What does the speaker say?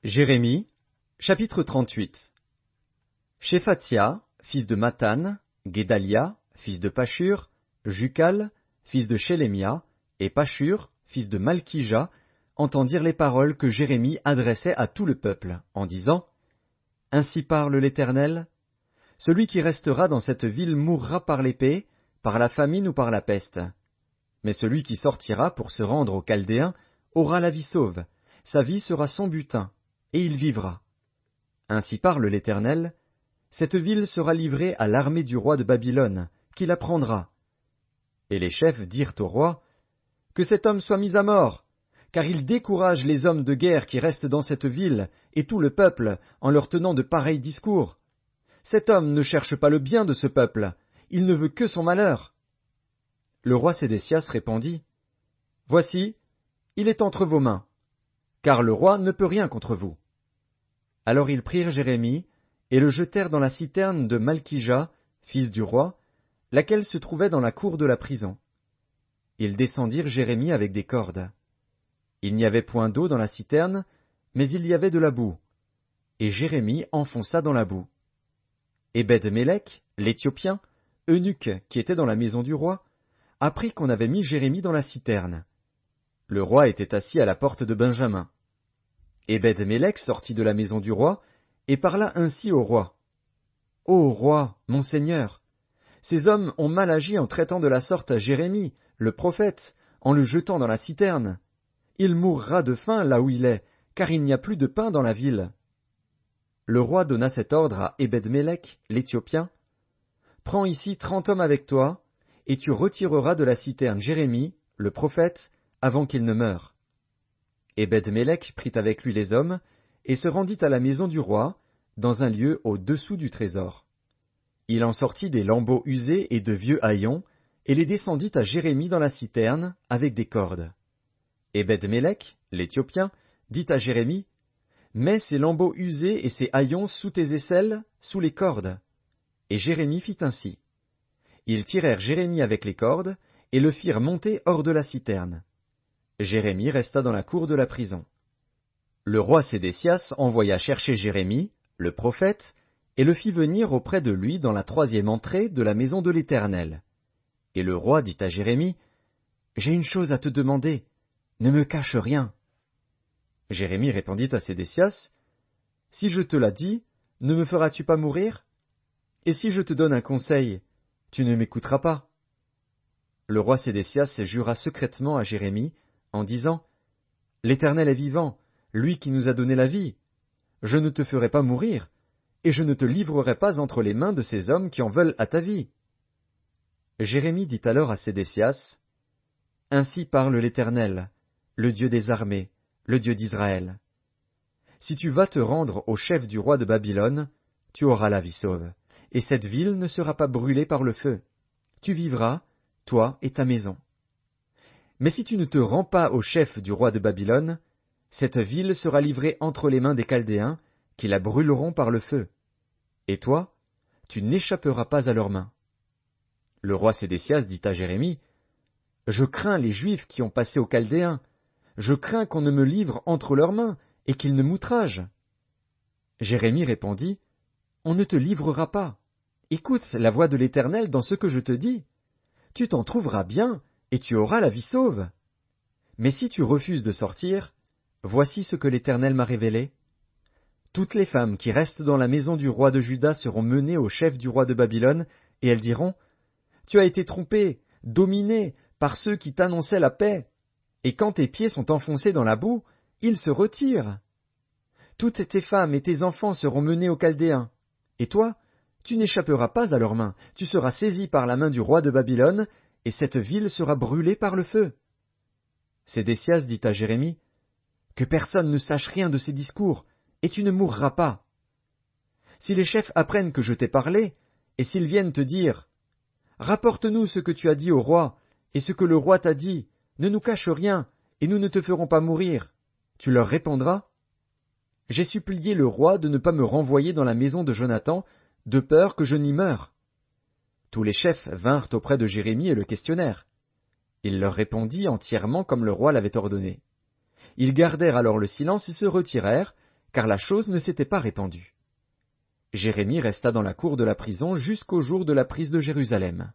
Jérémie, chapitre 38. Shephatia, fils de Mathan, Guédalia, fils de Pashur, Jucal, fils de Shelemia, et Pashur, fils de Malkija, entendirent les paroles que Jérémie adressait à tout le peuple, en disant « Ainsi parle l'Éternel, celui qui restera dans cette ville mourra par l'épée, par la famine ou par la peste. Mais celui qui sortira pour se rendre aux Chaldéens aura la vie sauve, sa vie sera son butin, et il vivra. Ainsi parle l'Éternel, cette ville sera livrée à l'armée du roi de Babylone, qui la prendra. » Et les chefs dirent au roi, « Que cet homme soit mis à mort, car il décourage les hommes de guerre qui restent dans cette ville, et tout le peuple, en leur tenant de pareils discours. Cet homme ne cherche pas le bien de ce peuple, il ne veut que son malheur. » Le roi Sédécias répondit, « Voici, il est entre vos mains, car le roi ne peut rien contre vous. » Alors ils prirent Jérémie, et le jetèrent dans la citerne de Malkija, fils du roi, laquelle se trouvait dans la cour de la prison. Ils descendirent Jérémie avec des cordes. Il n'y avait point d'eau dans la citerne, mais il y avait de la boue, et Jérémie enfonça dans la boue. Ebed-Mélec, l'Éthiopien, eunuque qui était dans la maison du roi, apprit qu'on avait mis Jérémie dans la citerne. Le roi était assis à la porte de Benjamin. Ebed-Mélec sortit de la maison du roi, et parla ainsi au roi. « Ô roi, mon seigneur, ces hommes ont mal agi en traitant de la sorte à Jérémie, le prophète, en le jetant dans la citerne. Il mourra de faim là où il est, car il n'y a plus de pain dans la ville. » Le roi donna cet ordre à Ebed-Mélec, l'Éthiopien. « Prends ici 30 hommes avec toi, et tu retireras de la citerne Jérémie, le prophète, avant qu'il ne meure. » Ebed-Mélec prit avec lui les hommes, et se rendit à la maison du roi, dans un lieu au-dessous du trésor. Il en sortit des lambeaux usés et de vieux haillons, et les descendit à Jérémie dans la citerne, avec des cordes. Ebed-Mélec, l'Éthiopien, dit à Jérémie, « Mets ces lambeaux usés et ces haillons sous tes aisselles, sous les cordes. » Et Jérémie fit ainsi. Ils tirèrent Jérémie avec les cordes, et le firent monter hors de la citerne. Jérémie resta dans la cour de la prison. Le roi Sédécias envoya chercher Jérémie, le prophète, et le fit venir auprès de lui dans la 3e entrée de la maison de l'Éternel. Et le roi dit à Jérémie, « J'ai une chose à te demander, ne me cache rien. » Jérémie répondit à Sédécias, « Si je te la dis, ne me feras-tu pas mourir? Et si je te donne un conseil, tu ne m'écouteras pas. » Le roi Sédécias jura secrètement à Jérémie, en disant, « L'Éternel est vivant, lui qui nous a donné la vie. Je ne te ferai pas mourir, et je ne te livrerai pas entre les mains de ces hommes qui en veulent à ta vie. » Jérémie dit alors à Sédécias, « Ainsi parle l'Éternel, le Dieu des armées, le Dieu d'Israël. Si tu vas te rendre au chef du roi de Babylone, tu auras la vie sauve, et cette ville ne sera pas brûlée par le feu. Tu vivras, toi et ta maison. Mais si tu ne te rends pas au chef du roi de Babylone, cette ville sera livrée entre les mains des Chaldéens, qui la brûleront par le feu. Et toi, tu n'échapperas pas à leurs mains. » Le roi Sédécias dit à Jérémie, « Je crains les Juifs qui ont passé aux Chaldéens. Je crains qu'on ne me livre entre leurs mains et qu'ils ne m'outragent. » Jérémie répondit, « On ne te livrera pas. Écoute la voix de l'Éternel dans ce que je te dis. Tu t'en trouveras bien, et tu auras la vie sauve. Mais si tu refuses de sortir, voici ce que l'Éternel m'a révélé. Toutes les femmes qui restent dans la maison du roi de Juda seront menées au chef du roi de Babylone, et elles diront, « Tu as été trompé, dominé par ceux qui t'annonçaient la paix, et quand tes pieds sont enfoncés dans la boue, ils se retirent. Toutes tes femmes et tes enfants seront menés aux Chaldéens, et toi, tu n'échapperas pas à leurs mains, tu seras saisi par la main du roi de Babylone, et cette ville sera brûlée par le feu. » Sédécias dit à Jérémie, « Que personne ne sache rien de ces discours, et tu ne mourras pas. Si les chefs apprennent que je t'ai parlé, et s'ils viennent te dire, « Rapporte-nous ce que tu as dit au roi, et ce que le roi t'a dit, ne nous cache rien, et nous ne te ferons pas mourir. » Tu leur répondras, « J'ai supplié le roi de ne pas me renvoyer dans la maison de Jonathan, de peur que je n'y meure. » Tous les chefs vinrent auprès de Jérémie et le questionnèrent. Il leur répondit entièrement comme le roi l'avait ordonné. Ils gardèrent alors le silence et se retirèrent, car la chose ne s'était pas répandue. Jérémie resta dans la cour de la prison jusqu'au jour de la prise de Jérusalem.